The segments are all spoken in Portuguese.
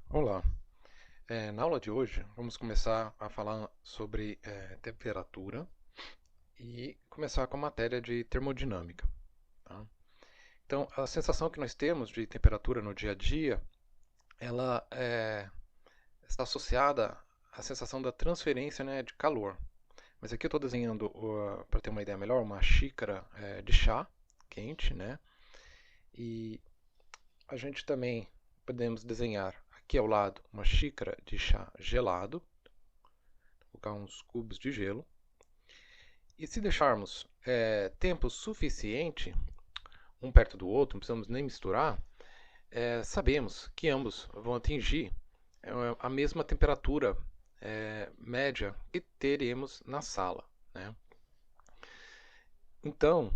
Olá, na aula de hoje vamos começar a falar sobre temperatura e começar com a matéria de termodinâmica. Tá? Então, a sensação que nós temos de temperatura no dia a dia, ela está associada à sensação da transferência, né, de calor. Mas aqui eu estou desenhando, para ter uma ideia melhor, uma xícara de chá quente, né? E a gente também podemos desenhar aqui ao lado uma xícara de chá gelado, colocar uns cubos de gelo. E se deixarmos tempo suficiente um perto do outro, não precisamos nem misturar, sabemos que ambos vão atingir a mesma temperatura média que teremos na sala. Né? Então,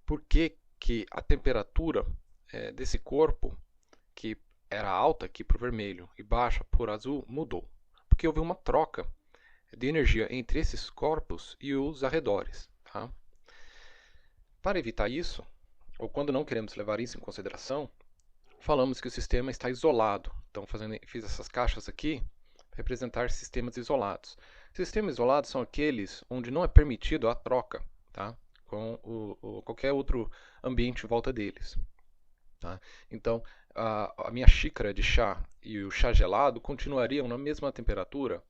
por que a temperatura desse corpo, que era alta aqui para o vermelho e baixa para o azul, mudou? Porque houve uma troca de energia entre esses corpos e os arredores. Tá? Para evitar isso, ou quando não queremos levar isso em consideração, falamos que o sistema está isolado. Então, fiz essas caixas aqui para representar sistemas isolados. Sistemas isolados são aqueles onde não é permitido a troca, tá? Com qualquer outro ambiente em volta deles. Tá? Então, a minha xícara de chá e o chá gelado continuariam na mesma temperatura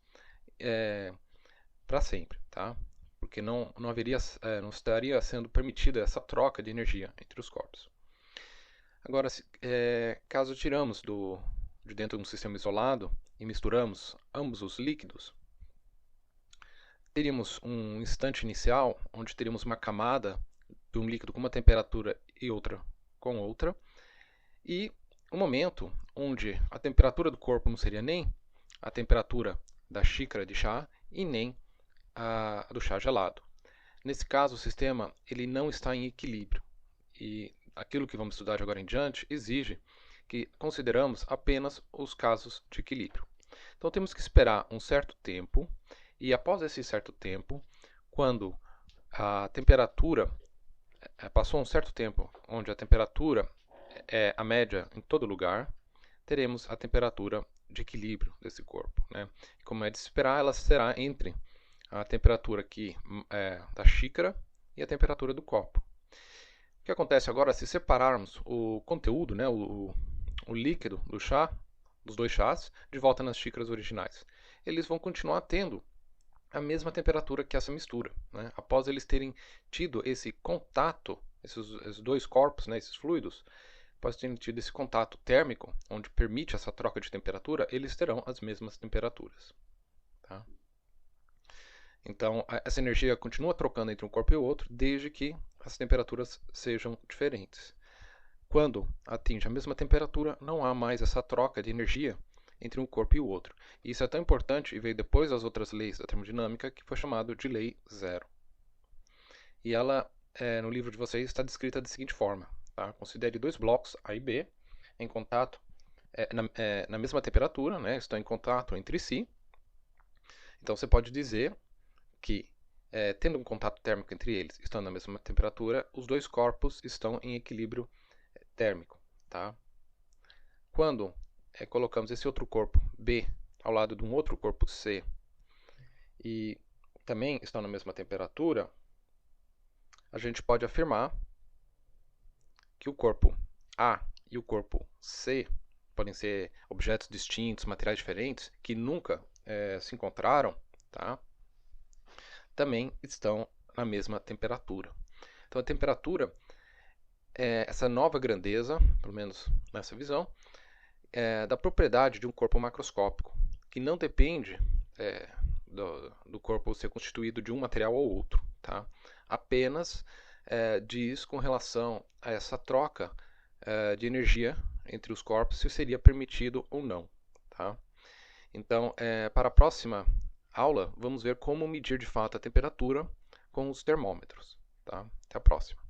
para sempre, tá? Porque não haveria, não estaria sendo permitida essa troca de energia entre os corpos. Agora, caso tiramos de dentro de um sistema isolado e misturamos ambos os líquidos, teríamos um instante inicial onde teríamos uma camada de um líquido com uma temperatura e outra com outra, e um momento onde a temperatura do corpo não seria nem a temperatura da xícara de chá e nem a do chá gelado. Nesse caso, o sistema ele não está em equilíbrio, e aquilo que vamos estudar de agora em diante exige que consideramos apenas os casos de equilíbrio. Então temos que esperar um certo tempo, e após esse certo tempo, quando a temperatura passou um certo tempo, onde a temperatura é a média em todo lugar, teremos a temperatura de equilíbrio desse corpo. Né? Como é de se esperar, ela será entre a temperatura aqui da xícara e a temperatura do copo. O que acontece agora, se separarmos o conteúdo, né, o líquido do chá, dos dois chás, de volta nas xícaras originais? Eles vão continuar tendo a mesma temperatura que essa mistura. Né? Após eles terem tido esse contato, esses dois corpos, né, esses fluidos, após terem tido esse contato térmico, onde permite essa troca de temperatura, eles terão as mesmas temperaturas. Tá? Então, essa energia continua trocando entre um corpo e o outro, desde que as temperaturas sejam diferentes. Quando atinge a mesma temperatura, não há mais essa troca de energia entre um corpo e o outro. E isso é tão importante e veio depois das outras leis da termodinâmica, que foi chamado de lei zero. E ela, no livro de vocês, está descrita da seguinte forma. Tá? Considere dois blocos, A e B, em contato, na mesma temperatura, né? Estão em contato entre si. Então você pode dizer que, tendo um contato térmico entre eles, estão na mesma temperatura, os dois corpos estão em equilíbrio térmico. Tá? Quando colocamos esse outro corpo B ao lado de um outro corpo C e também estão na mesma temperatura, a gente pode afirmar que o corpo A e o corpo C podem ser objetos distintos, materiais diferentes, que nunca se encontraram, tá? Também estão na mesma temperatura. Então a temperatura é essa nova grandeza, pelo menos nessa visão, da propriedade de um corpo macroscópico, que não depende do corpo ser constituído de um material ou outro. Tá? Apenas diz com relação a essa troca de energia entre os corpos, se seria permitido ou não. Tá? Então, para a próxima aula, vamos ver como medir de fato a temperatura com os termômetros. Tá? Até a próxima.